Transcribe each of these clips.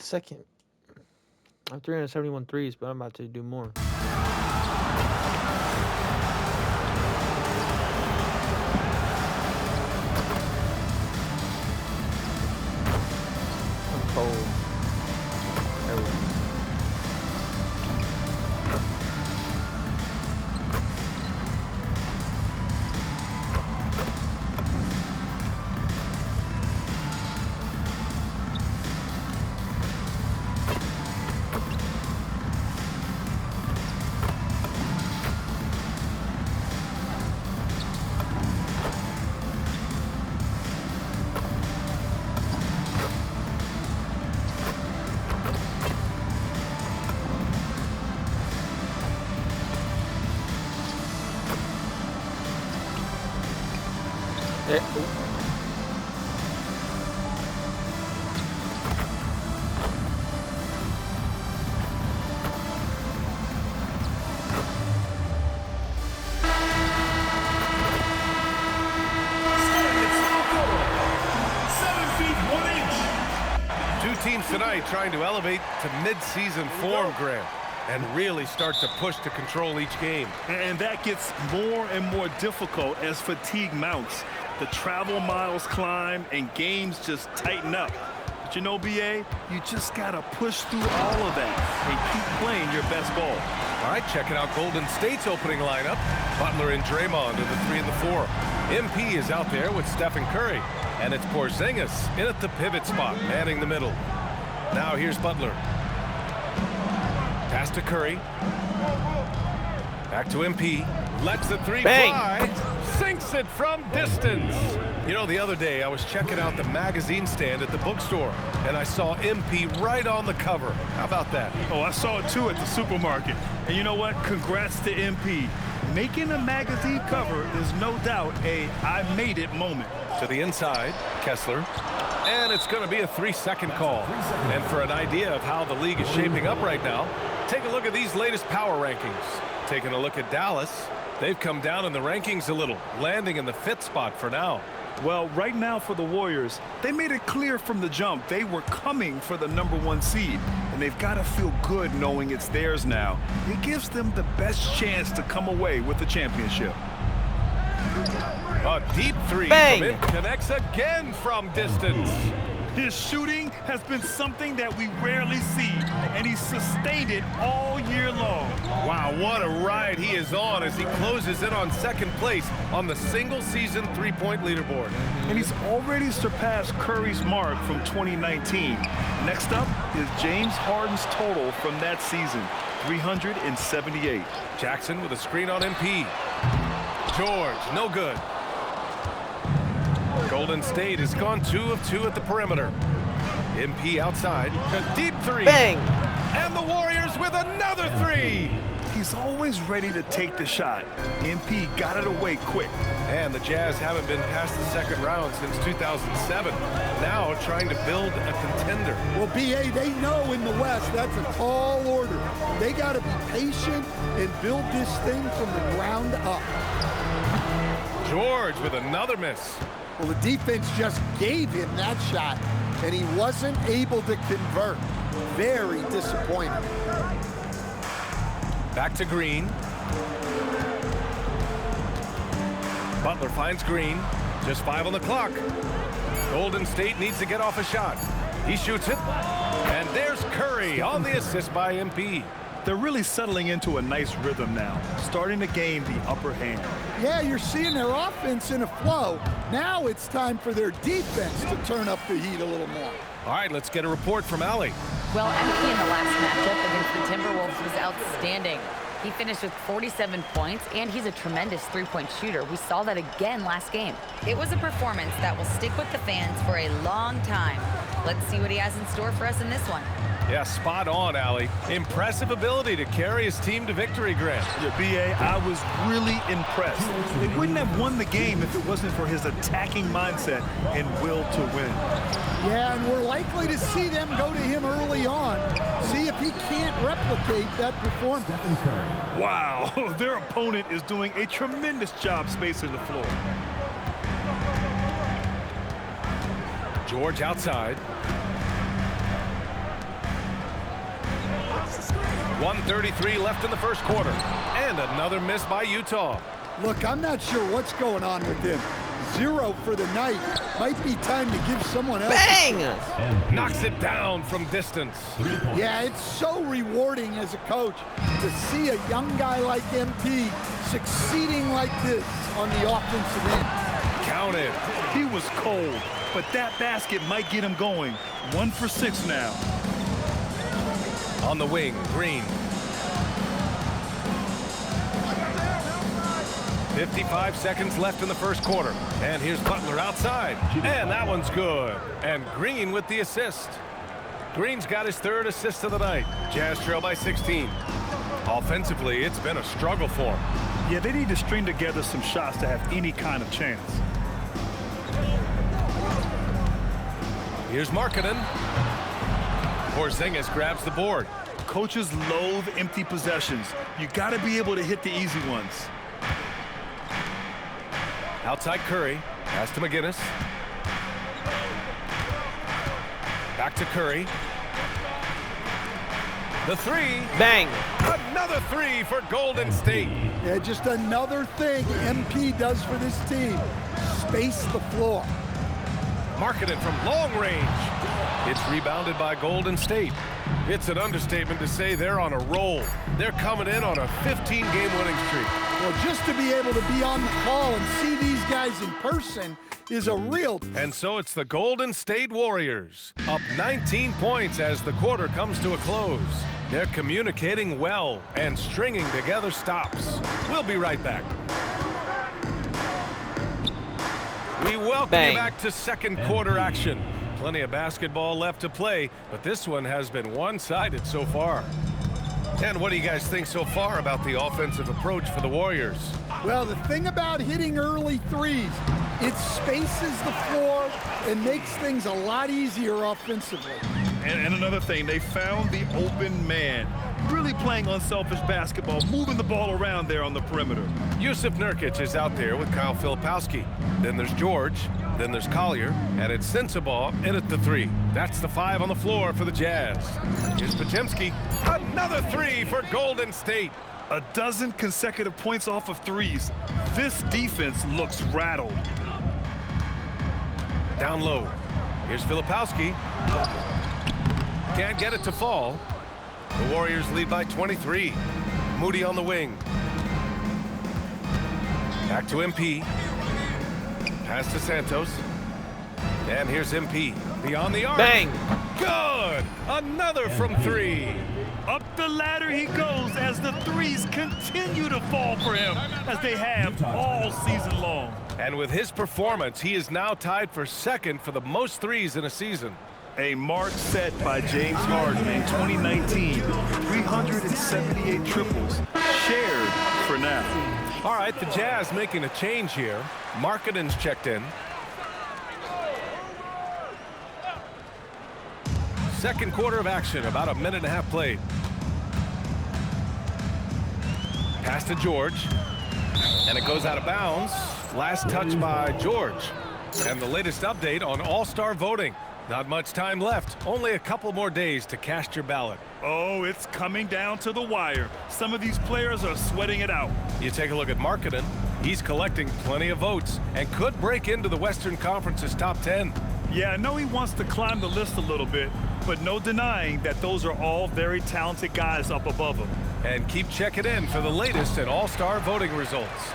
Second. I have 371 threes, but I'm about to do more. I'm cold. There we go. Two teams tonight trying to elevate to mid-season form, Grant, and really start to push to control each game. And that gets more and more difficult as fatigue mounts. The travel miles climb and games just tighten up. But you know, BA, you just got to push through all of that and keep playing your best ball. All right, checking out Golden State's opening lineup. Butler and Draymond are the 3 and the 4. MP is out there with Stephen Curry. And it's Porzingis in at the pivot spot, manning the middle. Now here's Butler. Pass to Curry. Back to MP. Lets the 3 Bang. fly. Sinks it from distance. You know, the other day I was checking out the magazine stand at the bookstore, and I saw MP right on the cover. How about that? Oh, I saw it too at the supermarket. And you know what? Congrats to MP. Making a magazine cover is no doubt a I made it moment. To the inside, Kessler. And it's going to be a 3-second call. And for an idea of how the league is shaping up right now, take a look at these latest power rankings. Taking a look at Dallas, they've come down in the rankings a little, landing in the 5th spot for now. Well, right now for the Warriors, they made it clear from the jump they were coming for the #1 seed. And they've got to feel good knowing it's theirs now. It gives them the best chance to come away with the championship. A deep 3 Bang. from him, connects again from distance. His shooting has been something that we rarely see, and he's sustained it all year long. Wow, what a ride he is on as he closes in on 2nd place on the single-season three-point leaderboard. And he's already surpassed Curry's mark from 2019. Next up is James Harden's total from that season, 378. Jackson with a screen on MP. George, no good. Golden State has gone 2 of 2 at the perimeter. MP outside, a deep 3. Bang! And the Warriors with another 3. He's always ready to take the shot. MP got it away quick. And the Jazz haven't been past the 2nd round since 2007. Now trying to build a contender. Well, BA, they know in the West that's a tall order. They got to be patient and build this thing from the ground up. George with another miss. Well, the defense just gave him that shot, and he wasn't able to convert. Very disappointing. Back to Green. Butler finds Green. Just 5 on the clock. Golden State needs to get off a shot. He shoots it. And there's Curry on the assist by MP. They're really settling into a nice rhythm now, starting to gain the upper hand. Yeah, you're seeing their offense in a flow. Now it's time for their defense to turn up the heat a little more. All right, let's get a report from Allie. Well, MP in the last matchup against the Timberwolves was outstanding. He finished with 47 points, and he's a tremendous three-point shooter. We saw that again last game. It was a performance that will stick with the fans for a long time. Let's see what he has in store for us in this one. Yeah, spot on, Allie. Impressive ability to carry his team to victory, Grant. Yeah, BA, I was really impressed. They wouldn't have won the game if it wasn't for his attacking mindset and will to win. Yeah, and we're likely to see them go to him early on. See if he can't replicate that performance. Wow, their opponent is doing a tremendous job spacing the floor. George outside. 1:33 left in the first quarter. And another miss by Utah. Look, I'm not sure what's going on with him. 0 for the night. Might be time to give someone else. Bang! Knocks it down from distance. Yeah, it's so rewarding as a coach to see a young guy like MP succeeding like this on the offensive end. Counted. He was cold, but that basket might get him going. 1 for 6 now. On the wing, Green. 55 seconds left in the first quarter. And here's Butler outside. And that one's good. And Green with the assist. Green's got his 3rd assist of the night. Jazz trail by 16. Offensively, it's been a struggle for him. Yeah, they need to string together some shots to have any kind of chance. Here's Markkanen. Porzingis grabs the board. Coaches loathe empty possessions. You got to be able to hit the easy ones. Outside Curry. Pass to McGinnis. Back to Curry. The 3. Bang! Another 3 for Golden State. Yeah, just another thing MP does for this team. Space the floor. Markkanen from long range. It's rebounded by Golden State. It's an understatement to say they're on a roll. They're coming in on a 15-game winning streak. Well, just to be able to be on the call and see these guys in person is a real... And so it's the Golden State Warriors, up 19 points as the quarter comes to a close. They're communicating well and stringing together stops. We'll be right back. We welcome you back to second quarter action. Plenty of basketball left to play, but this one has been one-sided so far. And what do you guys think so far about the offensive approach for the Warriors? Well, the thing about hitting early threes, it spaces the floor and makes things a lot easier offensively. And another thing, they found the open man. Really playing unselfish basketball, moving the ball around there on the perimeter. Yusuf Nurkic is out there with Kyle Filipowski. Then there's George. Then there's Collier. And it's Sensabaugh in at the 3. That's the 5 on the floor for the Jazz. Here's Potemski. Another 3 for Golden State. A dozen consecutive points off of threes. This defense looks rattled. Down low. Here's Filipowski. Can't get it to fall. The Warriors lead by 23. Moody on the wing. Back to MP. Pass to Santos. And here's MP. Beyond the arc. Bang! Good! Another from 3. Up the ladder he goes as the threes continue to fall for him, as they have all season long. And with his performance, he is now tied for second for the most threes in a season. A mark set by James Harden in 2019. 378 triples shared for now. All right, the Jazz making a change here. Markkanen's checked in. Second quarter of action, about a minute and a half played. Pass to George. And it goes out of bounds. Last touch by George. And the latest update on All-Star voting. Not much time left. Only a couple more days to cast your ballot. Oh, it's coming down to the wire. Some of these players are sweating it out. You take a look at Markkanen. He's collecting plenty of votes and could break into the Western Conference's top 10. Yeah, I know he wants to climb the list a little bit, but no denying that those are all very talented guys up above him. And keep checking in for the latest in All-Star voting results.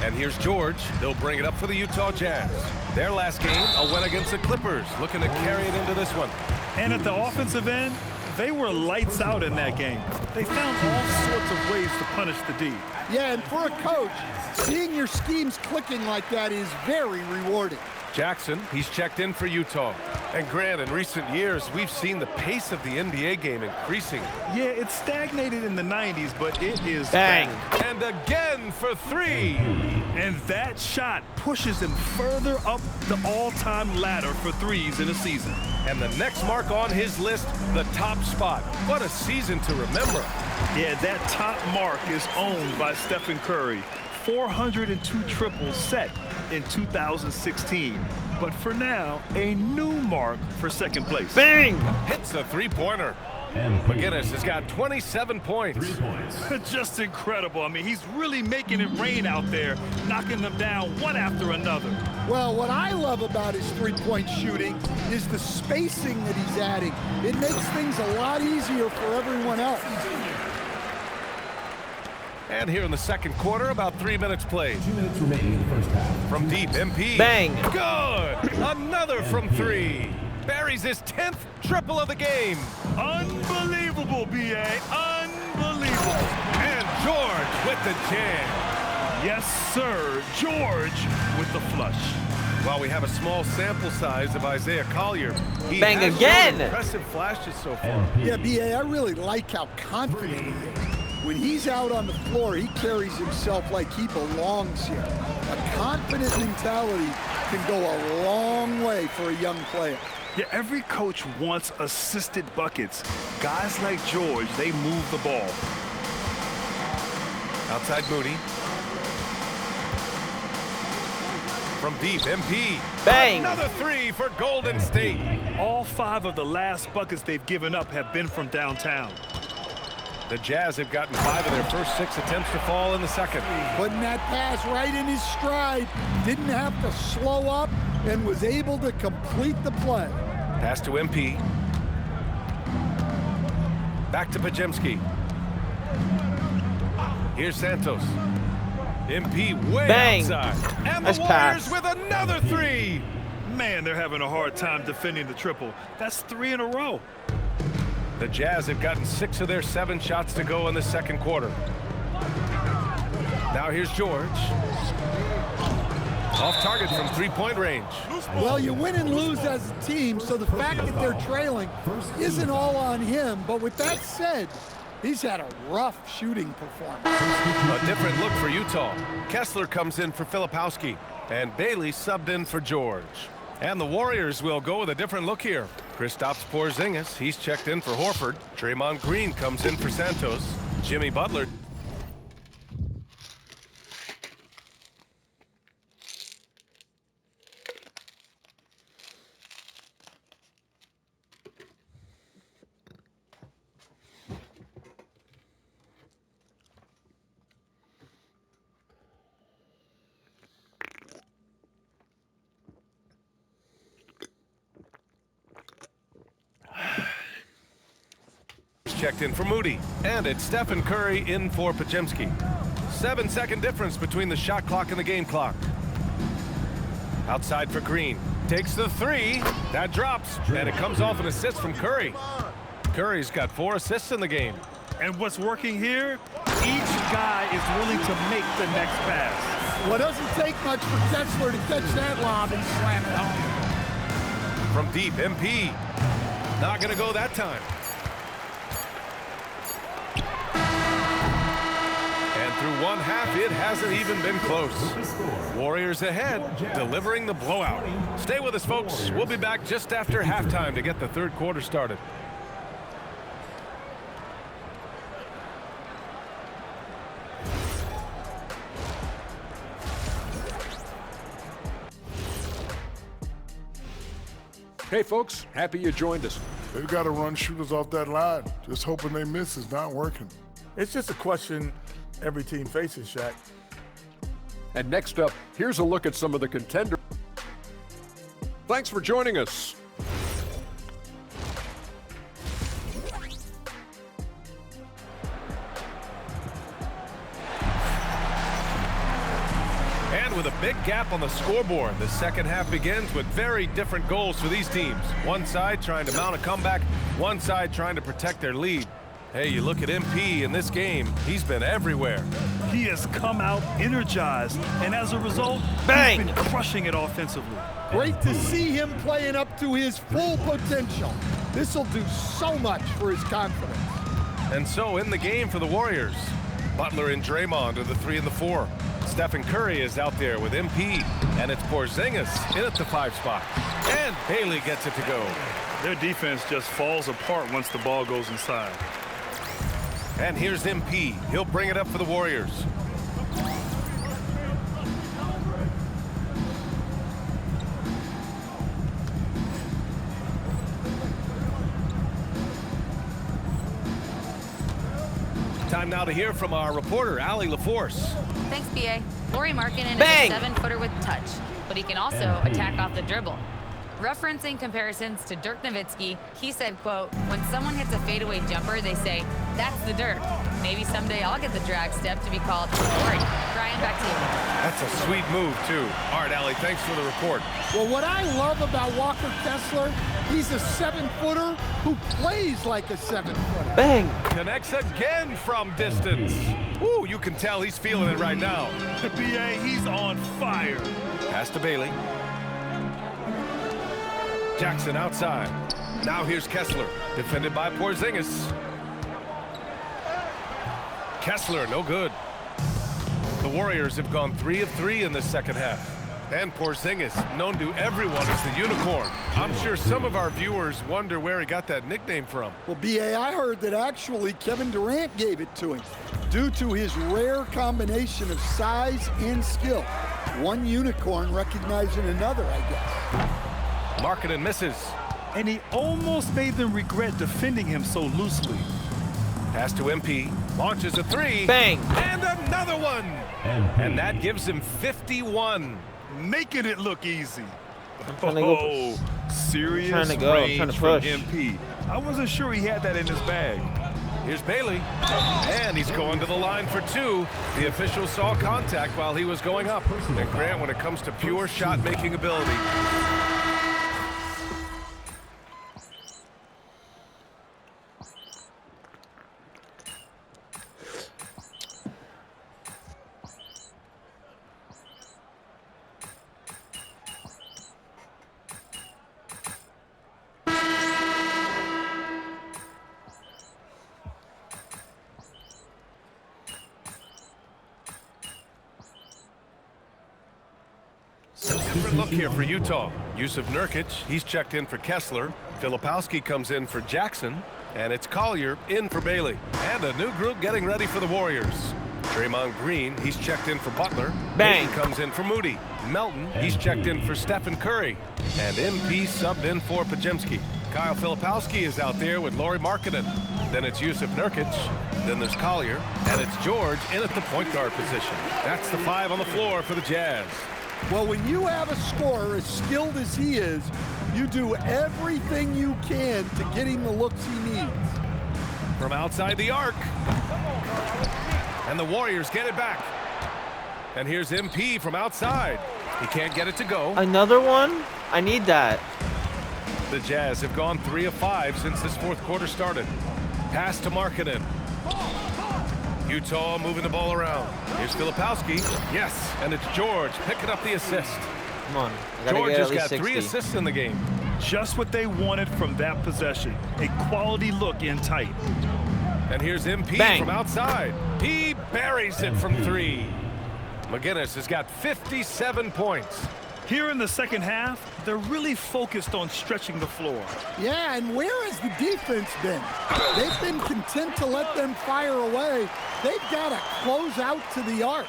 And here's George. They'll bring it up for the Utah Jazz. Their last game, a win against the Clippers, looking to carry it into this one. And at the offensive end, they were lights out in that game. They found all sorts of ways to punish the D. Yeah, and for a coach, seeing your schemes clicking like that is very rewarding. Jackson, he's checked in for Utah. And Grant, in recent years, we've seen the pace of the NBA game increasing. Yeah, it stagnated in the 90s, but it is Bang! back. And again for 3. And that shot pushes him further up the all-time ladder for threes in a season. And the next mark on his list, the top spot. What a season to remember. Yeah, that top mark is owned by Stephen Curry. 402 triples set in 2016. But for now, a new mark for second place. Bang! Hits a three-pointer. McGinnis has got 27 points. Just incredible. I mean, he's really making it rain out there, knocking them down one after another. Well, what I love about his three-point shooting is the spacing that he's adding. It makes things a lot easier for everyone else. And here in the second quarter, about 3 minutes played. 2 minutes remaining in the first half. From deep, MP. Bang. Good. Another from three. Buries his 10th triple of the game. Unbelievable, B.A. Unbelievable. And George with the jam. Yes, sir. George with the flush. While we have a small sample size of Isaiah Collier, he Bang has again. shown impressive flashes so far. Yeah, B.A., I really like how confident he is. When he's out on the floor, he carries himself like he belongs here. A confident mentality can go a long way for a young player. Yeah, every coach wants assisted buckets. Guys like George, they move the ball. Outside Moody. From deep, MP. Bang. Another three for Golden State. All 5 of the last buckets they've given up have been from downtown. The Jazz have gotten 5 of their first 6 attempts to fall in the second. Putting that pass right in his stride. Didn't have to slow up and was able to complete the play. Pass to MP. Back to Podziemski. Here's Santos. MP way Bang. outside. And Nice the Warriors pass. with another 3. Man, they're having a hard time defending the triple. That's 3 in a row. The Jazz have gotten 6 of their 7 shots to go in the second quarter. Now here's George. Off target from three-point range. Well, you win and lose as a team, so the fact that they're trailing isn't all on him. But with that said, he's had a rough shooting performance. A different look for Utah. Kessler comes in for Filipowski, and Bailey subbed in for George. And the Warriors will go with a different look here. Kristaps Porzingis, he's checked in for Horford. Draymond Green comes in for Santos. Jimmy Butler. Checked in for Moody. And it's Stephen Curry in for Podziemski. 7-second difference between the shot clock and the game clock. Outside for Green. Takes the 3. That drops. And it comes off an assist from Curry. Curry's got 4 assists in the game. And what's working here? Each guy is willing to make the next pass. Well, it doesn't take much for Kessler to catch that lob and slam it home. From deep, MP. Not going to go that time. And through one half, it hasn't even been close. Warriors ahead, delivering the blowout. Stay with us, folks. We'll be back just after halftime to get the third quarter started. Hey folks, happy you joined us. They've got to run shooters off that line. Just hoping they miss is not working. It's just a question every team faces, Shaq. And next up, here's a look at some of the contenders. Thanks for joining us. And with a big gap on the scoreboard, the second half begins with very different goals for these teams. One side trying to mount a comeback, one side trying to protect their lead. Hey, you look at MP in this game, he's been everywhere. He has come out energized, and as a result, Bang! he's been crushing it offensively. Great to see him playing up to his full potential. This will do so much for his confidence. And so in the game for the Warriors, Butler and Draymond are the 3 and the 4. Stephen Curry is out there with MP, and it's Porzingis in at the 5 spot. And Bailey gets it to go. Their defense just falls apart once the ball goes inside. And here's MP. He'll bring it up for the Warriors. Time now to hear from our reporter, Allie LaForce. Thanks, BA. Lauri Markkanen Bang! is a 7-footer with touch, but he can also attack off the dribble. Referencing comparisons to Dirk Nowitzki, he said, quote, when someone hits a fadeaway jumper, they say, that's the Dirk. Maybe someday I'll get the drag step to be called Lauri. Brian, back to you. That's a sweet move, too. All right, Allie, thanks for the report. Well, what I love about Walker Kessler, he's a 7-footer who plays like a 7-footer. Bang! Connects again from distance. Ooh, you can tell he's feeling it right now. The BA, he's on fire. Pass to Bailey. Jackson outside. Now here's Kessler, defended by Porzingis. Kessler, no good. The Warriors have gone 3 of 3 in the second half. And Porzingis, known to everyone as the Unicorn. I'm sure some of our viewers wonder where he got that nickname from. Well, BA, I heard that actually Kevin Durant gave it to him due to his rare combination of size and skill. One unicorn recognizing another, I guess. Markkanen misses. And he almost made them regret defending him so loosely. Pass to MP. Launches a 3. Bang! And another one. And that gives him 51. Making it look easy. trying to go. Serious I'm trying to go. I'm range trying to from push. MP. I wasn't sure he had that in his bag. Here's Bailey. And he's going to the line for 2. The official saw contact while he was going up. And Grant, when it comes to pure shot-making ability, different look here for Utah. Yusuf Nurkic, he's checked in for Kessler. Filipowski comes in for Jackson. And it's Collier in for Bailey. And a new group getting ready for the Warriors. Draymond Green, he's checked in for Butler. Bang! Bailey comes in for Moody. Melton, he's checked in for Stephen Curry. And MP subbed in for Podziemski. Kyle Filipowski is out there with Lauri Markkanen. Then it's Yusuf Nurkic. Then there's Collier. And it's George in at the point guard position. That's the 5 on the floor for the Jazz. Well, when you have a scorer as skilled as he is, you do everything you can to get him the looks he needs. From outside the arc. And the Warriors get it back. And here's MP from outside. He can't get it to go. Another one? I need that. The Jazz have gone 3 of 5 since this fourth quarter started. Pass to Markkanen. Utah moving the ball around. Here's Filipowski. Yes, and it's George picking up the assist. Come on. I gotta George get has at least got 60. 3 assists in the game. Just what they wanted from that possession. A quality look in tight. And here's MP Bang. from outside. He buries it from 3. McGinnis has got 57 points. Here in the second half, they're really focused on stretching the floor. Yeah, and where has the defense been? They've been content to let them fire away. They've got to close out to the arc.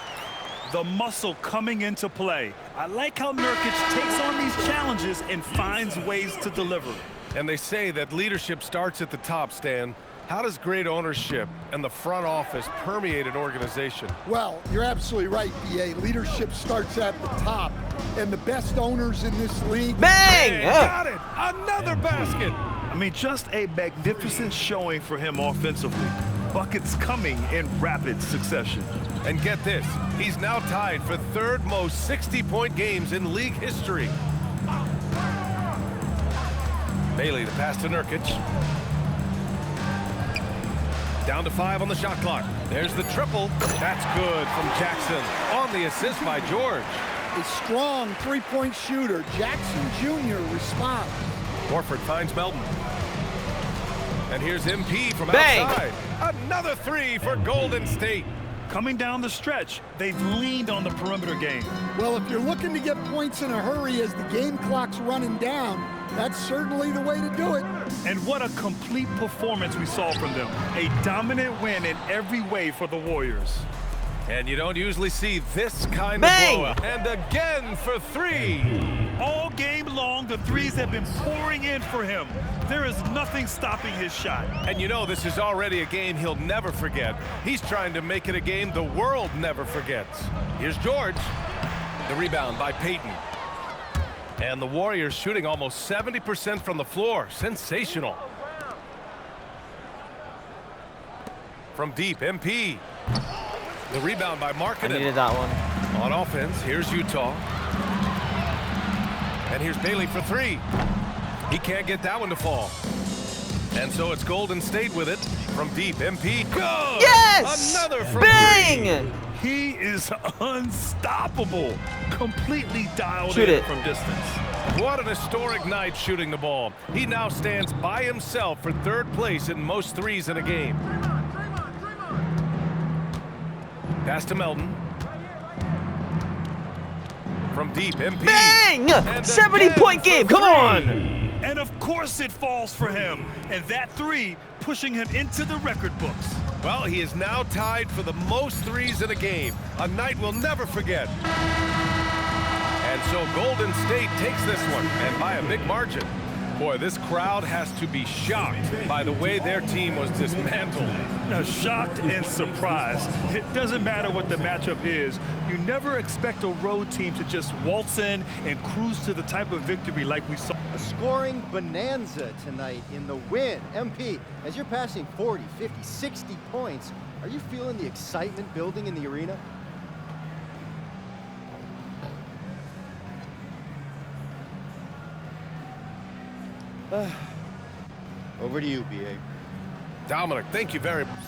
The muscle coming into play. I like how Nurkic takes on these challenges and finds ways to deliver. And they say that leadership starts at the top, Stan. How does great ownership and the front office permeate an organization? Well, you're absolutely right, BA. Leadership starts at the top, and the best owners in this league. Bang! Hey, Yeah. got it! Another basket! I mean, just a magnificent showing for him offensively. Buckets coming in rapid succession. And get this, he's now tied for 3rd most 60-point games in league history. Bailey, the pass to Nurkic. Down to 5 on the shot clock. There's the triple. That's good from Jackson. On the assist by George. A strong three-point shooter. Jackson Jr. responds. Horford finds Melton. And here's MP from Bang. outside. Another 3 for Golden State. Coming down the stretch, they've leaned on the perimeter game. Well, if you're looking to get points in a hurry as the game clock's running down, that's certainly the way to do it. And what a complete performance we saw from them. A dominant win in every way for the Warriors. And you don't usually see this kind Bang! of blowout. And again for three. All game long, the threes have been pouring in for him. There is nothing stopping his shot. And you know this is already a game he'll never forget. He's trying to make it a game the world never forgets. Here's George. The rebound by Payton. And the Warriors shooting almost 70% from the floor. Sensational. From deep, MP. The rebound by I Markkanen. needed that one. On offense, here's Utah. And here's Bailey for three. He can't get that one to fall. And so it's Golden State with it. From deep, MP. Good! Yes! Another from Bang! He is unstoppable. Completely dialed Shoot in it. from distance. three. What an historic night shooting the ball. He now stands by himself for third place in most threes in a game. Pass to Melton. From deep, MP. Bang! And 70-point again game. for Come on. three. And of course it falls for him. And that three pushing him into the record books. Well, he is now tied for the most threes in a game. A night we'll never forget. And so Golden State takes this one, and by a big margin. Boy, this crowd has to be shocked by the way their team was dismantled. Now, shocked and surprised. It doesn't matter what the matchup is. You never expect a road team to just waltz in and cruise to the type of victory like we saw. A scoring bonanza tonight in the win. MP, as you're passing 40, 50, 60 points, are you feeling the excitement building in the arena? Over to you, BA. Dominic, thank you very much.